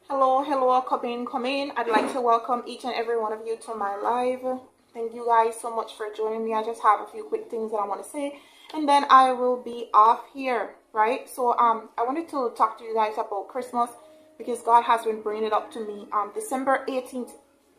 Hello, come in. I'd like to welcome each and every one of you to my live. Thank you guys so much for joining me. I just have a few quick things that I want to say, and then I will be off here, right? So, I wanted to talk to you guys about Christmas because God has been bringing it up to me. December 18th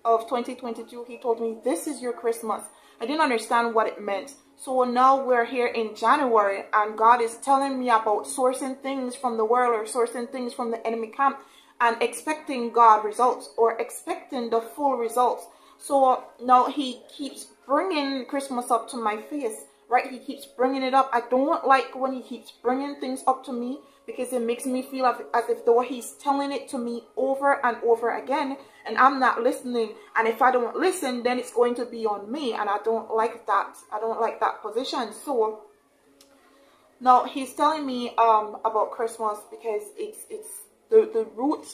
of 2022, He told me, this is your Christmas. I didn't understand what it meant. So now we're here in January, and God is telling me about sourcing things from the world or sourcing things from the enemy camp and expecting God results or expecting the full results. So now He keeps bringing Christmas up to my face, right? He keeps bringing it up. I don't like when He keeps bringing things up to me because it makes me feel as if though He's telling it to me over and over again and I'm not listening. And if I don't listen, then it's going to be on me, and I don't like that. I don't like that position. So now He's telling me about Christmas because it's the root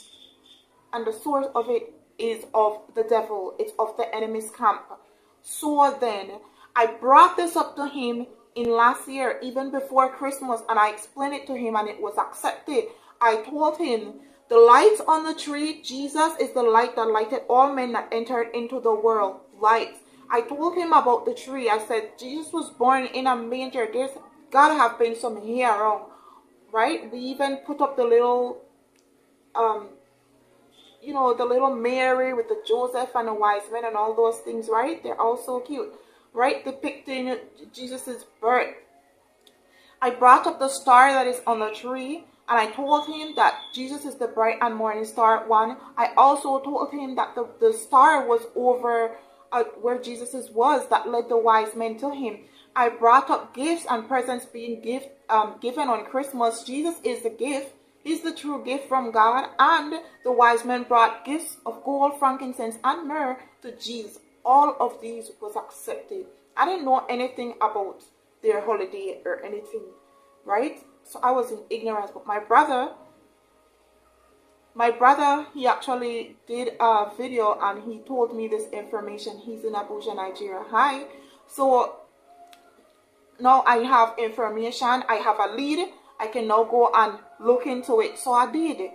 and the source of it is of the devil. It's of the enemy's camp. So then, I brought this up to him in last year, even before Christmas, and I explained it to him and it was accepted. I told him, the light on the tree, Jesus is the light that lighted all men that entered into the world. Light. I told him about the tree. I said, Jesus was born in a manger. There's gotta have been some hair around, right? We even put up the little the little Mary with the Joseph and the wise men and all those things, right? They're all so cute, right? Depicting Jesus's birth. I brought up the star that is on the tree, and I told him that Jesus is the bright and morning star one. I also told him that the star was over where Jesus was, that led the wise men to him. I brought up gifts and presents being given on Christmas. Jesus is the gift. He's the true gift from God, and the wise men brought gifts of gold, frankincense, and myrrh to Jesus. All of these was accepted. I didn't know anything about their holiday or anything, right? So I was in ignorance. But my brother, he actually did a video and he told me this information. He's in Abuja, Nigeria. Hi. So now I have information. I have a lead. I can now go and look into it. So I did.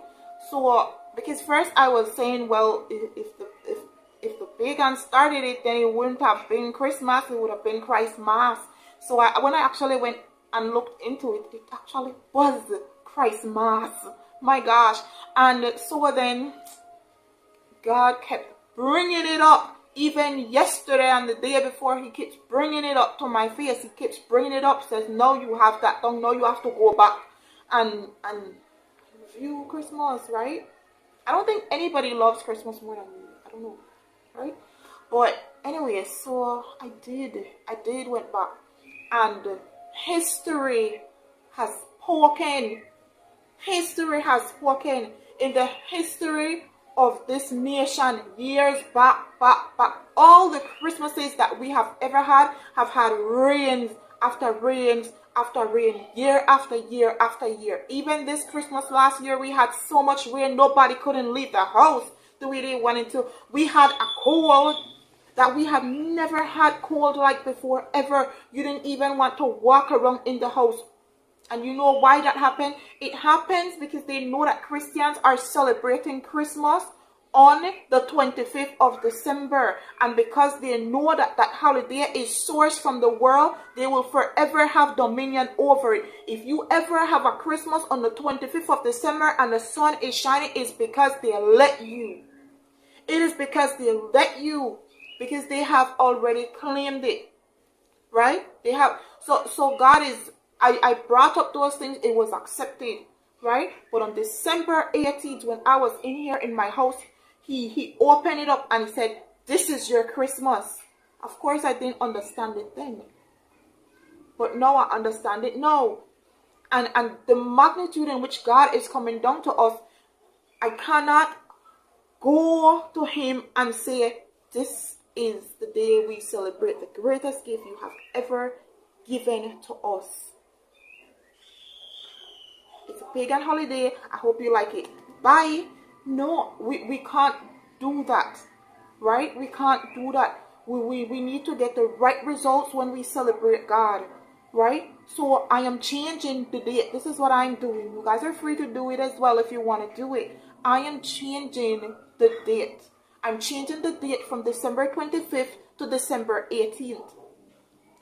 So because first I was saying, well, if the pagans started it, then it wouldn't have been Christmas. It would have been Christmas. So when I actually went and looked into it, it actually was Christmas. My gosh. And so then God kept bringing it up. Even yesterday and the day before, He keeps bringing it up to my face. He keeps bringing it up. Says, no, you have that done. No, you have to go back and review Christmas, right? I don't think anybody loves Christmas more than me. I don't know, right? But anyway, so I did went back, and history has spoken. History has spoken. In the history of this nation, years back. All the Christmases that we have ever had have had rains after rains after rain, year after year after year. Even this Christmas last year, we had so much rain, nobody couldn't leave the house the way they wanted to. We had a cold that we have never had cold like before, ever. You didn't even want to walk around in the house. And you know why that happened? It happens because they know that Christians are celebrating Christmas on the 25th of December. And because they know that that holiday is sourced from the world, they will forever have dominion over it. If you ever have a Christmas on the 25th of December and the sun is shining, it's because they let you. It is because they let you. Because they have already claimed it. Right? They have. So God is... I brought up those things, it was accepted, right? But on December 18th, when I was in here in my house, he opened it up and he said, this is your Christmas. Of course, I didn't understand it then. But now I understand it now. And the magnitude in which God is coming down to us, I cannot go to Him and say, this is the day we celebrate the greatest gift you have ever given to us. It's a pagan holiday. I hope you like it. Bye. No, we can't do that. Right? We can't do that. We need to get the right results when we celebrate God. right? So I am changing the date. This is what I'm doing. You guys are free to do it as well if you want to do it. I am changing the date. I'm changing the date from December 25th to December 18th.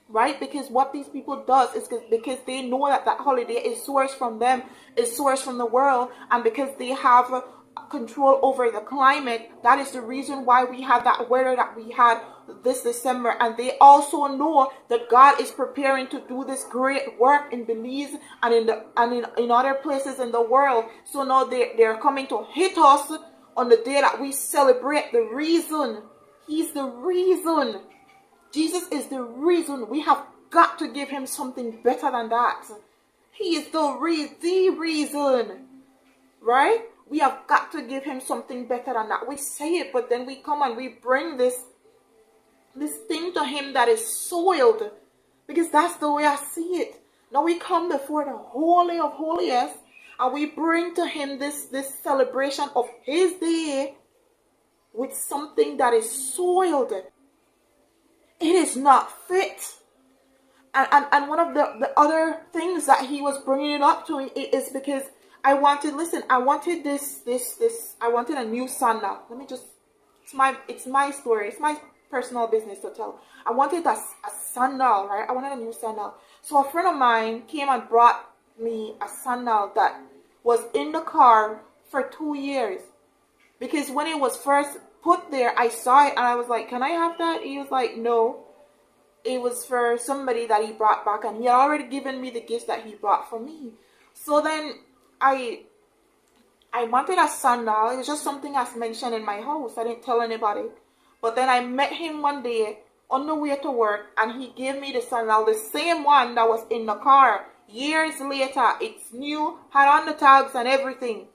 Right? Because what these people does is because they know that that holiday is sourced from them, is sourced from the world, and because they have control over the climate, that is the reason why we had that weather that we had this December. And they also know that God is preparing to do this great work in Belize and in other places in the world. So now they're coming to hit us on the day that we celebrate the reason. He's the reason. Jesus is the reason. We have got to give him something better than that. He is the reason. Right? We have got to give him something better than that. We say it, but then we come and we bring this thing to him that is soiled. Because that's the way I see it. Now we come before the Holy of Holiest and we bring to him this celebration of his day with something that is soiled. It is not fit. And one of the other things that he was bringing it up to me is because I wanted I wanted a new sandal. Let me just, it's my story. It's my personal business to tell. I wanted a sandal, right? I wanted a new sandal. So a friend of mine came and brought me a sandal that was in the car for 2 years. Because when it was first put there, I saw it and I was like, can I have that? He was like, no. It was for somebody that he brought back, and he had already given me the gifts that he brought for me. So then I wanted a sandal. It was just something that's mentioned in my house. I didn't tell anybody. But then I met him one day on the way to work, and he gave me the sandal, the same one that was in the car. Years later, it's new, had on the tags and everything.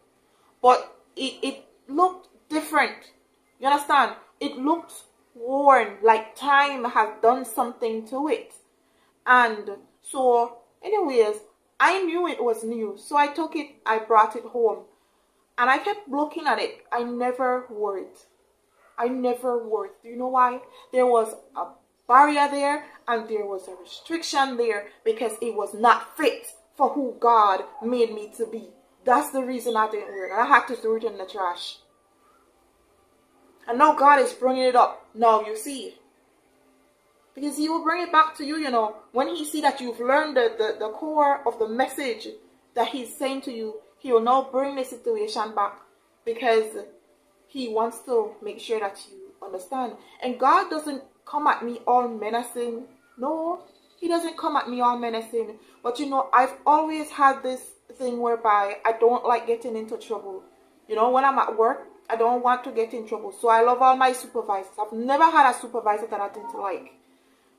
But it looked different. You understand? It looked worn, like time has done something to it. And so, anyways, I knew it was new. So I took it, I brought it home. And I kept looking at it. I never wore it. I never wore it. Do you know why? There was a barrier there and there was a restriction there because it was not fit for who God made me to be. That's the reason I didn't wear it. And I had to throw it in the trash. And now God is bringing it up. Now you see. Because he will bring it back to you, you know. When he see that you've learned the core of the message that he's saying to you, he will now bring the situation back. Because he wants to make sure that you understand. And God doesn't come at me all menacing. No, he doesn't come at me all menacing. But you know, I've always had this thing whereby I don't like getting into trouble. You know, when I'm at work, I don't want to get in trouble. So I love all my supervisors. I've never had a supervisor that I didn't like.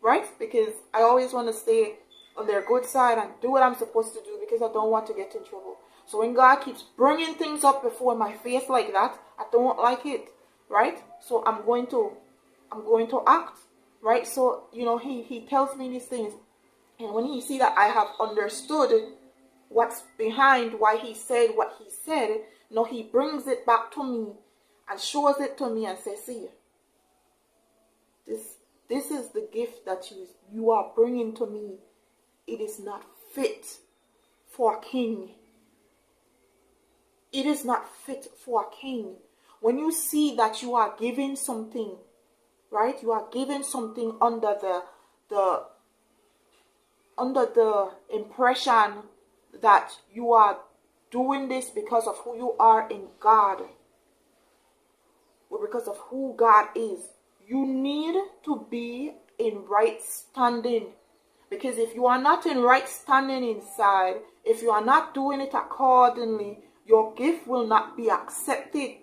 Right? Because I always want to stay on their good side and do what I'm supposed to do because I don't want to get in trouble. So when God keeps bringing things up before my face like that, I don't like it. Right? So I'm going to act. Right? So, you know, he tells me these things. And when he see that I have understood what's behind why he said what he said, now he brings it back to me and shows it to me and says, see, this is the gift that you are bringing to me. It is not fit for a king. It is not fit for a king. When you see that you are giving something, right? You are giving something under the impression that you are doing this because of who you are in God, or because of who God is. You need to be in right standing. Because if you are not in right standing inside, if you are not doing it accordingly, your gift will not be accepted.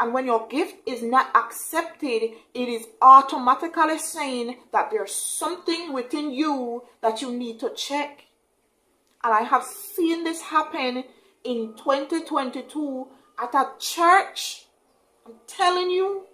And when your gift is not accepted, it is automatically saying that there's something within you that you need to check. And I have seen this happen in 2022 at a church. I'm telling you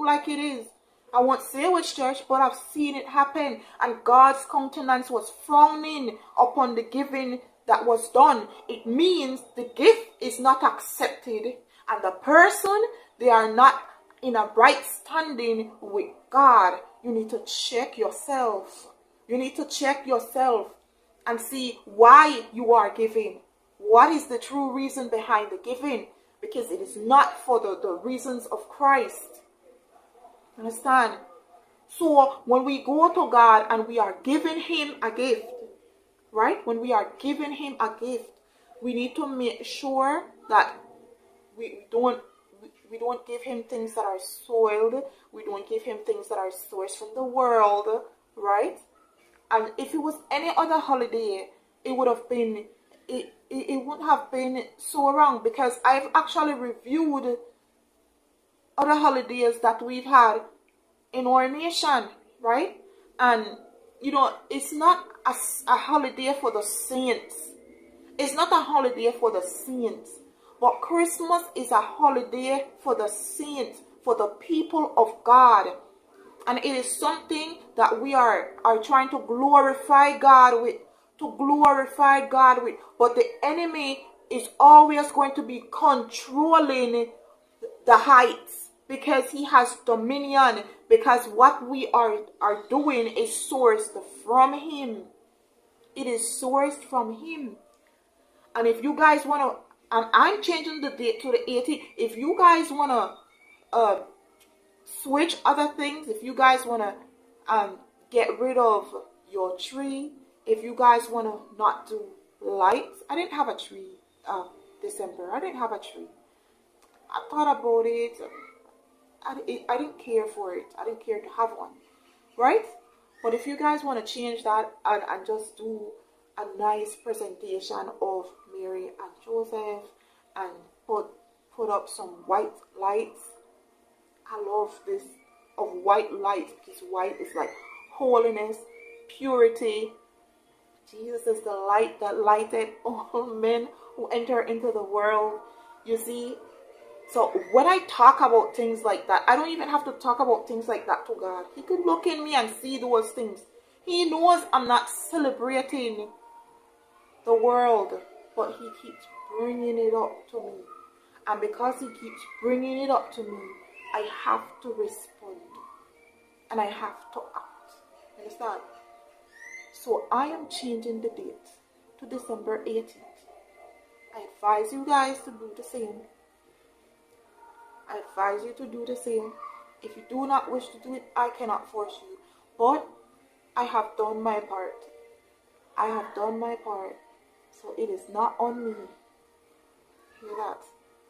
like it is. I won't say which church, but I've seen it happen. And God's countenance was frowning upon the giving that was done. It means the gift is not accepted. And the person, they are not in a right standing with God. You need to check yourself. You need to check yourself and see why you are giving. What is the true reason behind the giving? Because it is not for the reasons of Christ. Understand? So when we go to God and we are giving him a gift, right? When we are giving him a gift, we need to make sure that we don't give him things that are soiled. We don't give him things that are sourced from the world, right? And if it was any other holiday, it would have been, it wouldn't have been so wrong, because I've actually reviewed other holidays that we've had in our nation, right? And it's not a holiday for the saints. It's not a holiday for the saints. But Christmas is a holiday for the saints, for the people of God. And it is something that we are trying to glorify God with. But the enemy is always going to be controlling the heights, because he has dominion, because what we are doing is sourced from him. It is sourced from him. And if you guys want to, and I'm changing the date to the 18th, if you guys want to switch other things, if you guys want to get rid of your tree, if you guys want to not do lights. I didn't have a tree December. I didn't have a tree. I thought about it. I didn't care for it. I didn't care to have one, right? But if you guys want to change that and just do a nice presentation of Mary and Joseph and put up some white lights. I love this of white lights, because white is like holiness, purity. Jesus is the light that lighted all men who enter into the world. You see? So when I talk about things like that, I don't even have to talk about things like that to God. He could look in me and see those things. He knows I'm not celebrating the world, but he keeps bringing it up to me. And because he keeps bringing it up to me, I have to respond. And I have to act. Understand? So I am changing the date to December 18th. I advise you guys to do the same. I advise you to do the same. If you do not wish to do it, I cannot force you. But I have done my part. I have done my part. So it is not on me. Hear that?